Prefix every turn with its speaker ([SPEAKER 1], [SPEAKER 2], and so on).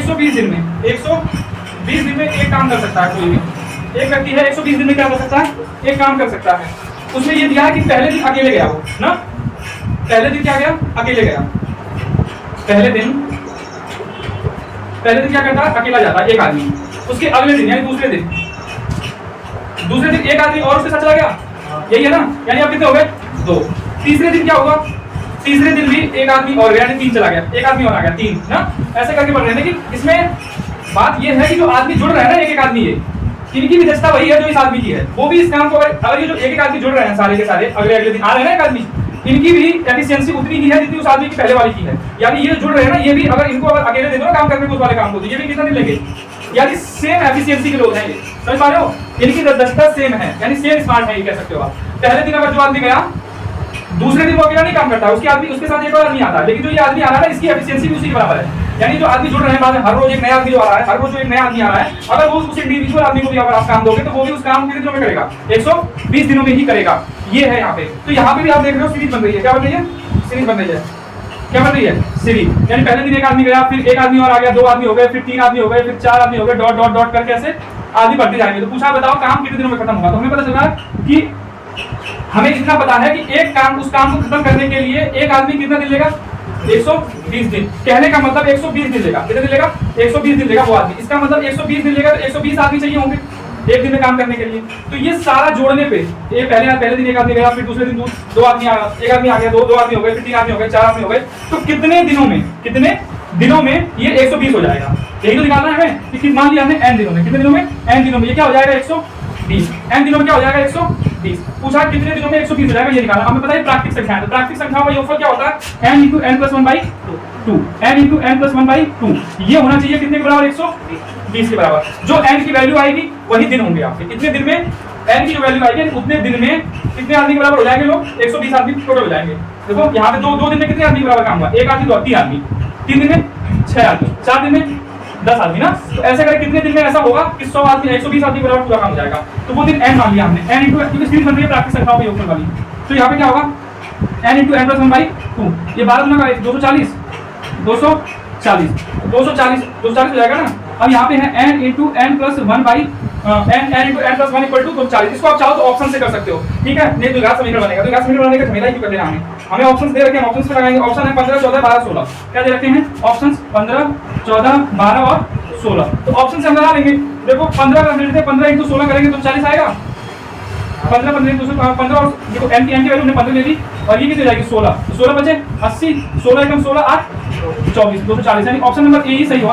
[SPEAKER 1] 120 दिन में 120 दिन में एक काम कर सकता है कोई भी एक व्यक्ति है 120 दिन में क्या कर सकता है, एक काम कर सकता है। उसमें ये दिया है कि पहले दिन अकेले गया वो ना, पहले दिन क्या गया, अकेले गया। पहले दिन क्या करता है, अकेला जाता है एक आदमी। उसके अगले दिन यानी दूसरे दिन एक आदमी और उसके साथ चला गया, यही है ना, यानी अब कितने हो गए, 2। तीसरे दिन क्या होगा, तीसरे दिन भी एक आदमी और गया, यानी 3 चला गया, एक आदमी और आ गया, 3 ना, ऐसे करके बढ़ रहे हैं। लेकिन इसमें बात यह है कि जो आदमी जुड़ रहा है ना, एक आदमी है, इनकी भी दक्षता वही है जो इस आदमी की है। वो भी इस काम को अगर ये जो एक आदमी जुड़ रहे हैं सारे के सारे अगले दिन आ रहे हैं ना एक आदमी, इनकी भी एफिशिएंसी उतनी ही है जितनी उस आदमी की पहले वाली की है। यानी ये जुड़ रहे हैं ना, ये भी अगर इनको अगर अकेले दे दो ना काम करने को उस वाले काम को, तो ये भी कितना दिन लेंगे, यानी सेम एफिशिएंसी के लोग हैं ये, समझ पा रहे हो, इनकी दक्षता सेम है, यानी सेम स्मार्ट है, ये कह सकते हो आप। पहले दिन अगर जो आदमी गया, दूसरे दिन वो अकेला नहीं काम करता, उसके साथ एक और आदमी आता है, लेकिन जो ये आदमी आ रहा है इसकी एफिशिएंसी भी उसी के बराबर है। यानी जो आदमी जुड़ रहे हैं बाद में, हर रोज एक नया आदमी जो आ रहा है, हर रोज जो एक नया आदमी आ रहा है, अगर वो उस इंडिविजुअल आदमी को भी अगर आप काम दोगे तो वो भी उस काम कितने दिनों में करेगा, 120 दिनों में ही करेगा। ये है यहाँ पे। तो यहाँ पे भी आप देख रहे हो सीरीज बन रही है, क्या बन रही है, सीरीज बन रही है, क्या बन रही है, सीरीज। यानी पहले दिन एक आदमी गया, फिर एक आदमी और आ गया, 2 आदमी हो गए, फिर 3 आदमी हो गए, फिर 4 आदमी हो गए, डॉट डॉट डॉट करके ऐसे आदमी बढ़ते जाएंगे। तो पूछा बताओ काम कितने दिनों में खत्म होगा, तो हमें पता चला कि हमें इतना पता है कि एक काम, उस काम को खत्म करने के लिए एक आदमी कितना दिन लेगा, 120 दिन। कहने का मतलब 120 दिन लेगा, कितने दिन लेगा, 120 दिन लेगा वो आदमी। इसका मतलब 120 दिन लेगा तो 120 आदमी चाहिए होंगे एक दिन में काम करने के लिए। तो ये सारा जोड़ने पे ये पहले दिन एक आदमी गया, फिर दूसरे दिन 2 आदमी आ गया, एक आदमी आ गया, 2 आदमी हो गए, फिर 3 आदमी हो गए, 4 आदमी हो गए। तो कितने दिनों में ये 120 हो जाएगा। यही तो निकालना है हमें कि मान लिया हमने n दिनों में, कितने दिनों में, n दिनों में ये क्या हो जाएगा, 120। n दिनों में क्या हो जाएगा, 120। पूछा कितने दिनों में 120 हो जाएगा, ये निकालना। हमें पता है प्राकृतिक संख्या है, तो प्राकृतिक संख्याओं का योगफल क्या होता है, n × n + 1/2, n × n + 1/2। ये होना चाहिए कितने के बराबर, 120 के बराबर। जो n की वैल्यू आएगी वही दिन होंगे आपके। कितने दिन में n की जो वैल्यू आएगी उतने दिन में कितने आदमी के बराबर हो जाएंगे लोग, 120 आदमी टोटल हो जाएंगे। देखो यहाँ पे 2 दिन में कितने आदमी के बराबर काम हुआ, 1 आदमी 2 3 आदमी, 3 दिन में 6 आदमी, 4 दिन में 10 आदमी ना। तो ऐसे करके कितने दिन में ऐसा होगा कि 100 आदमी 120 आदमी बराबर पूरा काम हो जाएगा। तो वो दिन n मान लिया हमने, n × क्योंकि सीरीज बन रही है प्राकृतिक संख्याओं के योगफल वाली। तो यहाँ पे क्या होगा, n × n + 1/2, ये 12 गुना का 240 हो जाएगा ना। अब यहाँ पे है n × n + 1/n × n + 1 = 240। इसको आप चाहो तो ऑप्शन से कर सकते हो, ठीक है, नहीं द्विघात समीकरण बनेगा। द्विघात समीकरण बनाने का झमेला ही क्यों कर लेना हमें ऑप्शंस दे रखे हैं, ऑप्शंस पे लगाएंगे। ऑप्शन है 15 14 12 16, क्या दे रखे हैं ऑप्शंस, 15 14 12 और 16। तो ऑप्शन से हम लगा लेंगे। देखो 15 कर लेते हैं, 15 × 16 करेंगे तो 40 आएगा, 15 और देखो n की वैल्यू हमने 15 ले ली और ये कितनी हो जाएगी 16, तो 16 बचे 80, 16 × 16 8 24, 240, यानी ऑप्शन नंबर ए ही सही होगा।